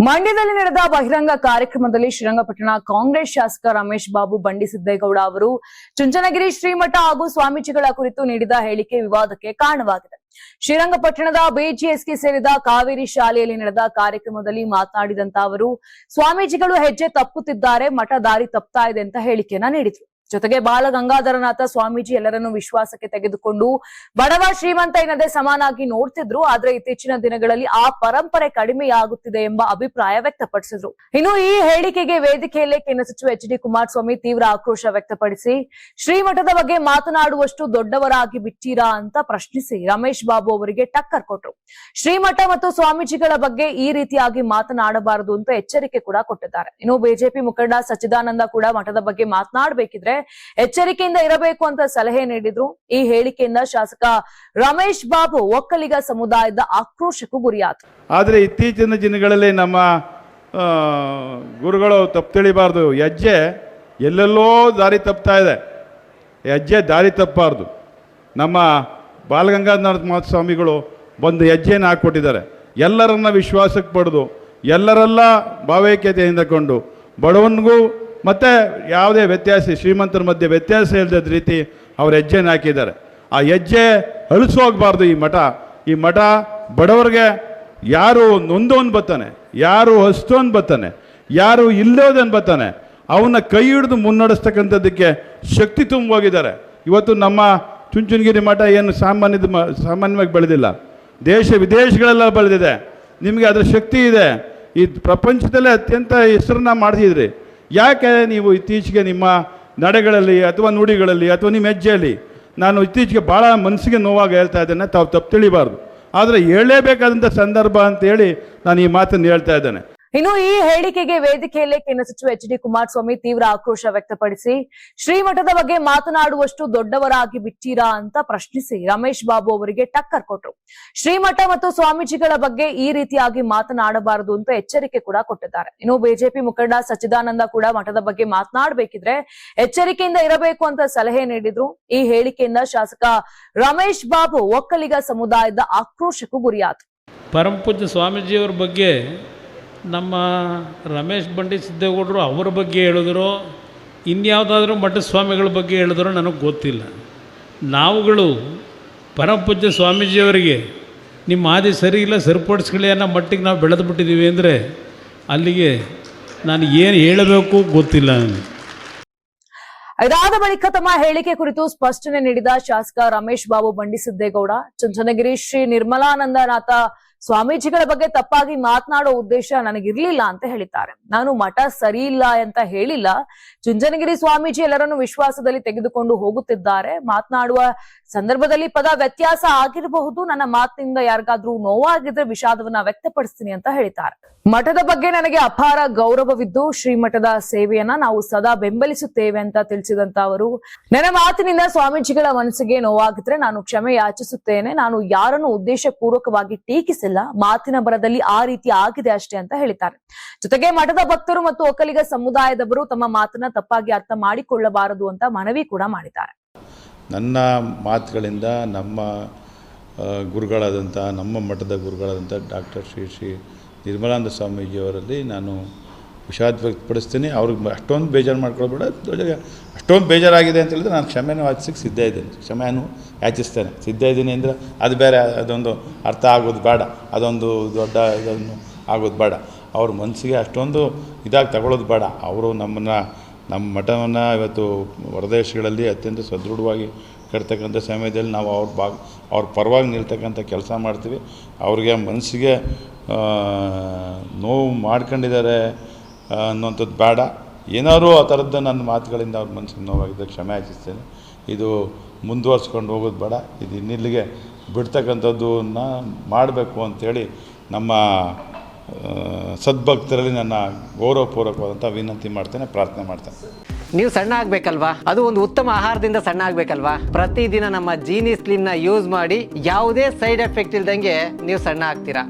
ಮಂಡ್ಯದಲ್ಲಿ ನಡೆದ ಬಹಿರಂಗ ಕಾರ್ಯಕ್ರಮದಲ್ಲಿ ಶ್ರೀರಂಗಪಟ್ಟಣ ಕಾಂಗ್ರೆಸ್ ಶಾಸಕ ರಮೇಶ್ ಬಾಬು ಬಂಡಿಸಿದ್ದೇಗೌಡ ಅವರು ಚುಂಚನಗಿರಿ ಶ್ರೀಮಠ ಹಾಗೂ ಸ್ವಾಮೀಜಿಗಳ ಕುರಿತು ನೀಡಿದ ಹೇಳಿಕೆ ವಿವಾದಕ್ಕೆ ಕಾರಣವಾಗಿದೆ. ಶ್ರೀರಂಗಪಟ್ಟಣದ ಬಿಜಿಎಸ್ಗೆ ಸೇರಿದ ಕಾವೇರಿ ಶಾಲೆಯಲ್ಲಿ ನಡೆದ ಕಾರ್ಯಕ್ರಮದಲ್ಲಿ ಮಾತನಾಡಿದಂತ ಅವರು ಸ್ವಾಮೀಜಿಗಳು ಹೆಜ್ಜೆ ತಪ್ಪುತ್ತಿದ್ದಾರೆ, ಮಠ ದಾರಿ ತಪ್ಪುತ್ತಾ ಇದೆ ಅಂತ ಹೇಳಿಕೆಯನ್ನ ನೀಡಿದ್ರು. ಜೊತೆಗೆ ಬಾಲಗಂಗಾಧರನಾಥ ಸ್ವಾಮೀಜಿ ಎಲ್ಲರನ್ನೂ ವಿಶ್ವಾಸಕ್ಕೆ ತೆಗೆದುಕೊಂಡು ಬಡವ ಶ್ರೀಮಂತ ಎನ್ನದೇ ಸಮಾನಾಗಿ ನೋಡ್ತಿದ್ರು. ಆದ್ರೆ ಇತ್ತೀಚಿನ ದಿನಗಳಲ್ಲಿ ಆ ಪರಂಪರೆ ಕಡಿಮೆಯಾಗುತ್ತಿದೆ ಎಂಬ ಅಭಿಪ್ರಾಯ ವ್ಯಕ್ತಪಡಿಸಿದ್ರು. ಇನ್ನು ಈ ಹೇಳಿಕೆಗೆ ವೇದಿಕೆಯಲ್ಲೇ ಕೇಂದ್ರ ಸಚಿವ ಎಚ್ ಡಿ ಕುಮಾರಸ್ವಾಮಿ ತೀವ್ರ ಆಕ್ರೋಶ ವ್ಯಕ್ತಪಡಿಸಿ ಶ್ರೀಮಠದ ಬಗ್ಗೆ ಮಾತನಾಡುವಷ್ಟು ದೊಡ್ಡವರಾಗಿ ಬಿಟ್ಟಿರಾ ಅಂತ ಪ್ರಶ್ನಿಸಿ ರಮೇಶ್ ಬಾಬು ಅವರಿಗೆ ಟಕ್ಕರ್ ಕೊಟ್ರು. ಶ್ರೀಮಠ ಮತ್ತು ಸ್ವಾಮೀಜಿಗಳ ಬಗ್ಗೆ ಈ ರೀತಿಯಾಗಿ ಮಾತನಾಡಬಾರದು ಅಂತ ಎಚ್ಚರಿಕೆ ಕೂಡ ಕೊಟ್ಟಿದ್ದಾರೆ. ಇನ್ನು ಬಿಜೆಪಿ ಮುಖಂಡ ಸಚ್ಚಿದಾನಂದ ಕೂಡ ಮಠದ ಬಗ್ಗೆ ಮಾತನಾಡಬೇಕಿದ್ರೆ ಎಚ್ಚರಿಕೆಯಿಂದ ಇರಬೇಕು ಅಂತ ಸಲಹೆ ನೀಡಿದ್ರು. ಈ ಹೇಳಿಕೆಯಿಂದ ಶಾಸಕ ರಮೇಶ್ ಬಾಬು ಒಕ್ಕಲಿಗ ಸಮುದಾಯದ ಆಕ್ರೋಶಕ್ಕೂ ಗುರಿಯಾದರು. ಆದರೆ ಇತ್ತೀಚಿನ ದಿನಗಳಲ್ಲಿ ನಮ್ಮ ಗುರುಗಳು ತಪ್ಪು ತಿಳಿಬಾರ್ದು. ಹೆಜ್ಜೆ ಎಲ್ಲೆಲ್ಲೋ ದಾರಿ ತಪ್ತಾ ಇದೆ, ಹೆಜ್ಜೆ ದಾರಿ ತಪ್ಪಬಾರ್ದು. ನಮ್ಮ ಬಾಲಗಂಗಾಧರನಾಥ ಸ್ವಾಮಿಗಳು ಒಂದು ಹೆಜ್ಜೆಯನ್ನು ಹಾಕ್ಕೊಟ್ಟಿದ್ದಾರೆ. ಎಲ್ಲರನ್ನ ವಿಶ್ವಾಸಕ್ಕೆ ಪಡೆದು ಎಲ್ಲರೆಲ್ಲ ಭಾವೈಕ್ಯತೆಯಿಂದ ಕೊಂಡು ಬಡವನಿಗೂ ಮತ್ತು ಯಾವುದೇ ವ್ಯತ್ಯಾಸ, ಶ್ರೀಮಂತರ ಮಧ್ಯೆ ವ್ಯತ್ಯಾಸ ಇಲ್ಲದ ರೀತಿ ಅವ್ರು ಹೆಜ್ಜೆನ ಹಾಕಿದ್ದಾರೆ. ಆ ಹೆಜ್ಜೆ ಅಳಿಸೋಗಬಾರ್ದು. ಈ ಮಠ ಬಡವರಿಗೆ ಯಾರು ನೊಂದೋನ್ ಬರ್ತಾನೆ, ಯಾರು ಹಸ್ತೋನ್ ಬರ್ತಾನೆ, ಯಾರು ಇಲ್ಲೋದನ್ ಬರ್ತಾನೆ, ಅವನ್ನ ಕೈ ಹಿಡಿದು ಮುನ್ನಡೆಸ್ತಕ್ಕಂಥದ್ದಕ್ಕೆ ಶಕ್ತಿ ತುಂಬೋಗಿದ್ದಾರೆ. ಇವತ್ತು ನಮ್ಮ ಚುಂಚನಗಿರಿ ಮಠ ಏನು ಸಾಮಾನ್ಯವಾಗಿ ಬೆಳೆದಿಲ್ಲ, ದೇಶ ವಿದೇಶಗಳೆಲ್ಲ ಬೆಳೆದಿದೆ. ನಿಮಗೆ ಅದರ ಶಕ್ತಿ ಇದೆ. ಈ ಪ್ರಪಂಚದಲ್ಲೇ ಅತ್ಯಂತ ಹೆಸರನ್ನ ಮಾಡಿಸಿದ್ರಿ. ಯಾಕೆ ನೀವು ಇತ್ತೀಚೆಗೆ ನಿಮ್ಮ ನಡೆಗಳಲ್ಲಿ ಅಥವಾ ನುಡಿಗಳಲ್ಲಿ ಅಥವಾ ನಿಮ್ಮ ಹೆಜ್ಜೆಯಲ್ಲಿ, ನಾನು ಇತ್ತೀಚೆಗೆ ಭಾಳ ಮನಸ್ಸಿಗೆ ನೋವಾಗಿ ಹೇಳ್ತಾ ಇದ್ದೇನೆ, ತಾವು ತಪ್ಪು ತಿಳಿಬಾರ್ದು. ಆದರೆ ಹೇಳಲೇಬೇಕಾದಂಥ ಸಂದರ್ಭ ಅಂತೇಳಿ ನಾನು ಈ ಮಾತನ್ನು ಹೇಳ್ತಾ ಇದ್ದೇನೆ. ಇನ್ನು ಈ ಹೇಳಿಕೆಗೆ ವೇದಿಕೆಯಲ್ಲೇ ಕೇಂದ್ರ ಸಚಿವ ಎಚ್ ಡಿ ಕುಮಾರಸ್ವಾಮಿ ತೀವ್ರ ಆಕ್ರೋಶ ವ್ಯಕ್ತಪಡಿಸಿ ಶ್ರೀಮಠದ ಬಗ್ಗೆ ಮಾತನಾಡುವಷ್ಟು ದೊಡ್ಡವರಾಗಿ ಬಿಟ್ಟಿರಾ ಅಂತ ಪ್ರಶ್ನಿಸಿ ರಮೇಶ್ ಬಾಬು ಅವರಿಗೆ ಟಕ್ಕರ್ ಕೊಟ್ರು. ಶ್ರೀಮಠ ಮತ್ತು ಸ್ವಾಮೀಜಿಗಳ ಬಗ್ಗೆ ಈ ರೀತಿಯಾಗಿ ಮಾತನಾಡಬಾರದು ಅಂತ ಎಚ್ಚರಿಕೆ ಕೂಡ ಕೊಟ್ಟಿದ್ದಾರೆ. ಇನ್ನು ಬಿಜೆಪಿ ಮುಖಂಡ ಸಚ್ಚಿದಾನಂದ ಕೂಡ ಮಠದ ಬಗ್ಗೆ ಮಾತನಾಡಬೇಕಿದ್ರೆ ಎಚ್ಚರಿಕೆಯಿಂದ ಇರಬೇಕು ಅಂತ ಸಲಹೆ ನೀಡಿದ್ರು. ಈ ಹೇಳಿಕೆಯಿಂದ ಶಾಸಕ ರಮೇಶ್ ಬಾಬು ಒಕ್ಕಲಿಗ ಸಮುದಾಯದ ಆಕ್ರೋಶಕ್ಕೂ ಗುರಿಯಾದರು. ಪರಮಪೂಜ್ಯ ಸ್ವಾಮೀಜಿಯವರ ಬಗ್ಗೆ ನಮ್ಮ ರಮೇಶ್ ಬಂಡಿಸಿದ್ದೇಗೌಡರು ಅವರ ಬಗ್ಗೆ ಹೇಳಿದ್ರು, ಇನ್ಯಾವುದಾದ್ರೂ ಮಠ ಸ್ವಾಮಿಗಳ ಬಗ್ಗೆ ಹೇಳಿದ್ರು ನನಗೆ ಗೊತ್ತಿಲ್ಲ. ನಾವುಗಳು ಪರಮಪೂಜ್ಯ ಸ್ವಾಮೀಜಿಯವರಿಗೆ ನಿಮ್ಮ ಆದಿ ಸರಿ ಇಲ್ಲ, ಸರಿಪಡಿಸ್ಕೊಳ್ಳಿ ಅನ್ನೋ ಮಟ್ಟಿಗೆ ನಾವು ಬೆಳೆದು ಬಿಟ್ಟಿದ್ದೀವಿ ಅಂದರೆ ಅಲ್ಲಿಗೆ ನಾನು ಏನು ಹೇಳಬೇಕು ಗೊತ್ತಿಲ್ಲ. ಇದಾದ ಬಳಿಕ ತಮ್ಮ ಹೇಳಿಕೆ ಕುರಿತು ಸ್ಪಷ್ಟನೆ ನೀಡಿದ ಶಾಸಕ ರಮೇಶ್ ಬಾಬು ಬಂಡಿಸಿದ್ದೇಗೌಡ, ಚುಂಚನಗಿರಿ ಶ್ರೀ ನಿರ್ಮಲಾನಂದನಾಥ ಸ್ವಾಮೀಜಿಗಳ ಬಗ್ಗೆ ತಪ್ಪಾಗಿ ಮಾತನಾಡೋ ಉದ್ದೇಶ ನನಗಿರ್ಲಿಲ್ಲ ಅಂತ ಹೇಳಿದ್ದಾರೆ. ನಾನು ಮಠ ಸರಿ ಇಲ್ಲ ಅಂತ ಹೇಳಿಲ್ಲ. ಚುಂಚನಗಿರಿ ಸ್ವಾಮೀಜಿ ಎಲ್ಲರನ್ನು ವಿಶ್ವಾಸದಲ್ಲಿ ತೆಗೆದುಕೊಂಡು ಹೋಗುತ್ತಿದ್ದಾರೆ. ಮಾತನಾಡುವ ಸಂದರ್ಭದಲ್ಲಿ ಪದ ವ್ಯತ್ಯಾಸ ಆಗಿರಬಹುದು. ನನ್ನ ಮಾತಿನಿಂದ ಯಾರಿಗಾದ್ರೂ ನೋವಾಗಿದ್ರೆ ವಿಷಾದವನ್ನ ವ್ಯಕ್ತಪಡಿಸ್ತೀನಿ ಅಂತ ಹೇಳಿದ್ದಾರೆ. ಮಠದ ಬಗ್ಗೆ ನನಗೆ ಅಪಾರ ಗೌರವವಿದ್ದು ಶ್ರೀಮಠದ ಸೇವೆಯನ್ನ ನಾವು ಸದಾ ಬೆಂಬಲಿಸುತ್ತೇವೆ ಅಂತ ತಿಳಿಸಿದಂತ ಅವರು, ನನ್ನ ಮಾತಿನಿಂದ ಸ್ವಾಮೀಜಿಗಳ ಮನಸ್ಸಿಗೆ ನೋವಾಗಿದ್ರೆ ನಾನು ಕ್ಷಮೆ ಯಾಚಿಸುತ್ತೇನೆ. ನಾನು ಯಾರನ್ನು ಉದ್ದೇಶ ಪೂರ್ವಕವಾಗಿ ಟೀಕಿಸಿಲ್ಲ. ಮಾತಿನ ಬರದಲ್ಲಿ ಆ ರೀತಿ ಆಗಿದೆ ಅಷ್ಟೇ ಅಂತ ಹೇಳಿದ್ದಾರೆ. ಜೊತೆಗೆ ಮಠದ ಭಕ್ತರು ಮತ್ತು ಒಕ್ಕಲಿಗ ಸಮುದಾಯದವರು ತಮ್ಮ ಮಾತನ್ನ ತಪ್ಪಾಗಿ ಅರ್ಥ ಮಾಡಿಕೊಳ್ಳಬಾರದು ಅಂತ ಮನವಿ ಕೂಡ ಮಾಡಿದ್ದಾರೆ. ನನ್ನ ಮಾತುಗಳಿಂದ ನಮ್ಮ ಗುರುಗಳಾದಂಥ, ನಮ್ಮ ಮಠದ ಗುರುಗಳಾದಂಥ ಡಾಕ್ಟರ್ ಶ್ರೀ ನಿರ್ಮಲಾನಂದ ಸ್ವಾಮೀಜಿಯವರಲ್ಲಿ ನಾನು ವಿಷಾದ ವ್ಯಕ್ತಪಡಿಸ್ತೀನಿ. ಅವ್ರಿಗೆ ಅಷ್ಟೊಂದು ಬೇಜಾರು ಮಾಡ್ಕೊಳ್ಬೇಡ. ಅಷ್ಟೊಂದು ಬೇಜಾರಾಗಿದೆ ಅಂತ ಹೇಳಿದ್ರೆ ನಾನು ಕ್ಷಮೆನೂ ಯಾಚಿಸಕ್ಕೆ ಸಿದ್ಧ ಇದ್ದೇನೆ, ಕ್ಷಮೆನೂ ಯಾಚಿಸ್ತೇನೆ, ಸಿದ್ಧ ಇದ್ದೀನಿ ಅಂದರೆ ಅದು ಬೇರೆ, ಅದೊಂದು ಅರ್ಥ ಆಗೋದು ಬೇಡ, ಅದೊಂದು ದೊಡ್ಡ ಇದನ್ನು ಆಗೋದು ಬೇಡ, ಅವ್ರ ಮನಸ್ಸಿಗೆ ಅಷ್ಟೊಂದು ಇದಾಗಿ ತಗೊಳ್ಳೋದು ಬೇಡ. ಅವರು ನಮ್ಮ ಮಠವನ್ನು ಇವತ್ತು ಹೊರದೇಶಗಳಲ್ಲಿ ಅತ್ಯಂತ ಸದೃಢವಾಗಿ ಕಟ್ತಕ್ಕಂಥ ಸಮಯದಲ್ಲಿ ನಾವು ಅವ್ರ ಪರವಾಗಿ ನಿಲ್ತಕ್ಕಂಥ ಕೆಲಸ ಮಾಡ್ತೀವಿ. ಅವ್ರಿಗೆ ಮನಸ್ಸಿಗೆ ನೋವು ಮಾಡ್ಕೊಂಡಿದ್ದಾರೆ ಅನ್ನೋಂಥದ್ದು ಬೇಡ. ಏನಾದರೂ ಆ ಥರದ್ದು ನನ್ನ ಮಾತುಗಳಿಂದ ಅವ್ರ ಮನಸ್ಸಿಗೆ ನೋವಾಗಿದ್ದರೆ ಕ್ಷಮೆ ಯಾಚಿಸ್ತೇನೆ. ಇದು ಮುಂದುವರ್ಸ್ಕೊಂಡು ಹೋಗೋದು ಬೇಡ, ಇದು ಇನ್ನಿಲ್ಲಿಗೆ ಬಿಡ್ತಕ್ಕಂಥದ್ದನ್ನ ಮಾಡಬೇಕು ಅಂಥೇಳಿ ನಮ್ಮ ಸದ್ಭಕ್ತರಲ್ಲಿ ನನ್ನ ಗೌರವಪೂರ್ವಕವಾದಂಥ ವಿನಂತಿ ಮಾಡ್ತೇನೆ, ಪ್ರಾರ್ಥನೆ ಮಾಡ್ತೇನೆ. ನೀವು ಸಣ್ಣ ಆಗಬೇಕಲ್ವಾ? ಅದು ಒಂದು ಉತ್ತಮ ಆಹಾರದಿಂದ ಸಣ್ಣ ಆಗಬೇಕಲ್ವಾ? ಪ್ರತಿದಿನ ನಮ್ಮ ಜೀನಿ ಸ್ಲಿಮ್ನ ಯೂಸ್ ಮಾಡಿ ಯಾವುದೇ ಸೈಡ್ ಎಫೆಕ್ಟ್ ಇಲ್ದಂಗೆ ನೀವು ಸಣ್ಣ ಆಗ್ತೀರಾ.